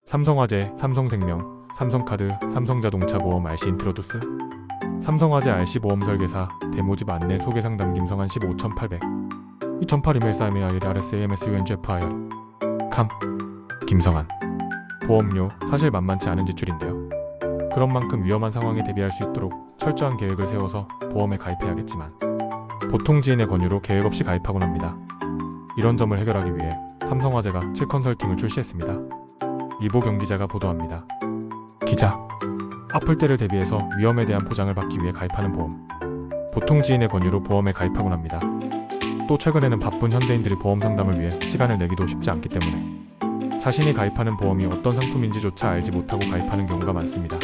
삼성화재, 삼성생명, 삼성카드, 삼성자동차 보험 RC 인트로두스. 삼성화재 RC 보험 설계사 데모집 안내 소개상담 김성한 15800 2008 이메일 사이메아일 RSAMSUNGFIR 캄 김성한. 보험료 사실 만만치 않은 지출인데요. 그런 만큼 위험한 상황에 대비할 수 있도록 철저한 계획을 세워서 보험에 가입해야겠지만 보통 지인의 권유로 계획 없이 가입하곤 합니다. 이런 점을 해결하기 위해 삼성화재가 7컨설팅을 출시했습니다. 이보경 기자가 보도합니다. 기자, 아플 때를 대비해서 위험에 대한 보장을 받기 위해 가입하는 보험. 보통 지인의 권유로 보험에 가입하곤 합니다. 또 최근에는 바쁜 현대인들이 보험 상담을 위해 시간을 내기도 쉽지 않기 때문에 자신이 가입하는 보험이 어떤 상품인지조차 알지 못하고 가입하는 경우가 많습니다.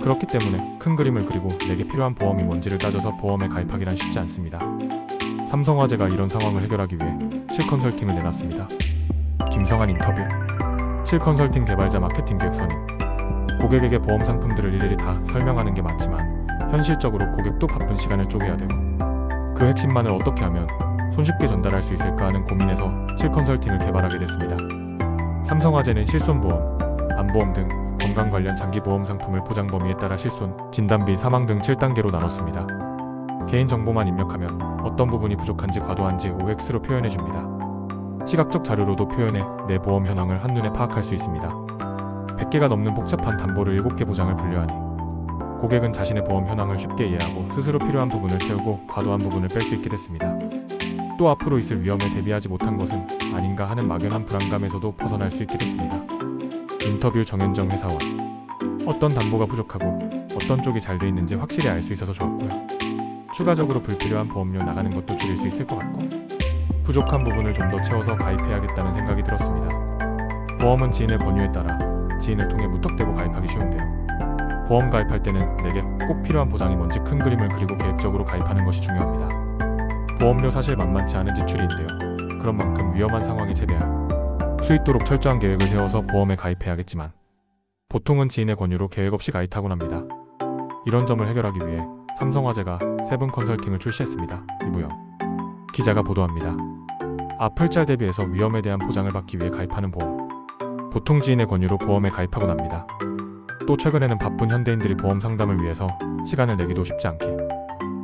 그렇기 때문에 큰 그림을 그리고 내게 필요한 보험이 뭔지를 따져서 보험에 가입하기란 쉽지 않습니다. 삼성화재가 이런 상황을 해결하기 위해 7컨설팅을 내놨습니다. 김성한 인터뷰. 7컨설팅 개발자 마케팅 기획선임. 고객에게 보험 상품들을 일일이 다 설명하는 게 맞지만 현실적으로 고객도 바쁜 시간을 쪼개야 되고 그 핵심만을 어떻게 하면 손쉽게 전달할 수 있을까 하는 고민에서 7컨설팅을 개발하게 됐습니다. 삼성화재는 실손보험, 안보험 등 건강 관련 장기보험 상품을 보장 범위에 따라 실손, 진단비, 사망 등 7단계로 나눴습니다. 개인정보만 입력하면 어떤 부분이 부족한지 과도한지 OX로 표현해줍니다. 시각적 자료로도 표현해 내 보험 현황을 한눈에 파악할 수 있습니다. 100개가 넘는 복잡한 담보를 7개 보장을 분류하니 고객은 자신의 보험 현황을 쉽게 이해하고 스스로 필요한 부분을 채우고 과도한 부분을 뺄 수 있게 됐습니다. 또 앞으로 있을 위험에 대비하지 못한 것은 아닌가 하는 막연한 불안감에서도 벗어날 수 있게 됐습니다. 인터뷰 정현정 회사원. 어떤 담보가 부족하고 어떤 쪽이 잘 돼 있는지 확실히 알 수 있어서 좋았고요. 추가적으로 불필요한 보험료 나가는 것도 줄일 수 있을 것 같고 부족한 부분을 좀 더 채워서 가입해야겠다는 생각이 들었습니다. 보험은 지인의 권유에 따라 지인을 통해 무턱대고 가입하기 쉬운데요. 보험 가입할 때는 내게 꼭 필요한 보장이 뭔지 큰 그림을 그리고 계획적으로 가입하는 것이 중요합니다. 보험료 사실 만만치 않은 지출인데요. 그런 만큼 위험한 상황에 재배할 수 있도록 철저한 계획을 세워서 보험에 가입해야겠지만 보통은 지인의 권유로 계획 없이 가입하곤 합니다. 이런 점을 해결하기 위해 삼성화재가 세븐 컨설팅을 출시했습니다. 이보영 기자가 보도합니다. 아플 짤 대비해서 위험에 대한 보장을 받기 위해 가입하는 보험. 보통 지인의 권유로 보험에 가입하곤 합니다. 또 최근에는 바쁜 현대인들이 보험 상담을 위해서 시간을 내기도 쉽지 않기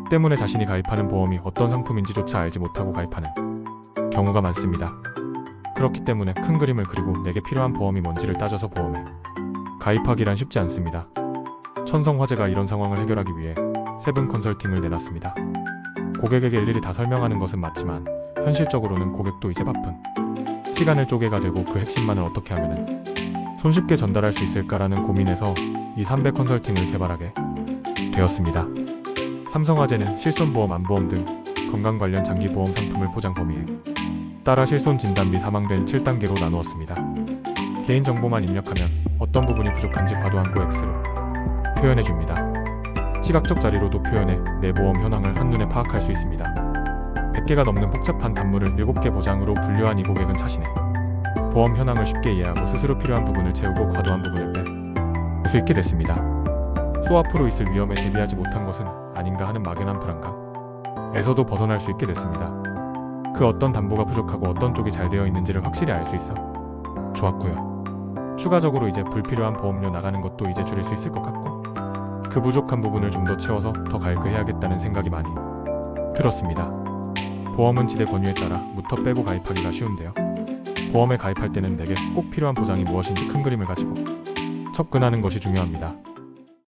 때문에 자신이 가입하는 보험이 어떤 상품인지조차 알지 못하고 가입하는 경우가 많습니다. 그렇기 때문에 큰 그림을 그리고 내게 필요한 보험이 뭔지를 따져서 보험에 가입하기란 쉽지 않습니다. 천성화재가 이런 상황을 해결하기 위해 세븐 컨설팅을 내놨습니다. 고객에게 일일이 다 설명하는 것은 맞지만 현실적으로는 고객도 이제 바쁜 시간을 쪼개가 되고 그 핵심만을 어떻게 하면 손쉽게 전달할 수 있을까라는 고민에서 이 300 컨설팅을 개발하게 되었습니다. 삼성화재는 실손보험, 안보험 등 건강 관련 장기보험 상품을 보장 범위에 따라 실손, 진단비, 사망된 7단계로 나누었습니다. 개인정보만 입력하면 어떤 부분이 부족한지 과도한 OX로 표현해줍니다. 시각적 자료로도 표현해 내 보험 현황을 한눈에 파악할 수 있습니다. 100개가 넘는 복잡한 단물을 7개 보장으로 분류한 이 고객은 자신의 보험 현황을 쉽게 이해하고 스스로 필요한 부분을 채우고 과도한 부분을 뺄 수 있게 됐습니다. 또 앞으로 있을 위험에 대비하지 못한 것은 아닌가 하는 막연한 불안감에서도 벗어날 수 있게 됐습니다. 그 어떤 담보가 부족하고 어떤 쪽이 잘 되어 있는지를 확실히 알 수 있어 좋았고요. 추가적으로 이제 불필요한 보험료 나가는 것도 이제 줄일 수 있을 것 같고 그 부족한 부분을 좀 더 채워서 더 갈그해야겠다는 생각이 많이 들었습니다. 보험은 지대 권유에 따라 무턱 빼고 가입하기가 쉬운데요. 보험에 가입할 때는 내게 꼭 필요한 보장이 무엇인지 큰 그림을 가지고 접근하는 것이 중요합니다.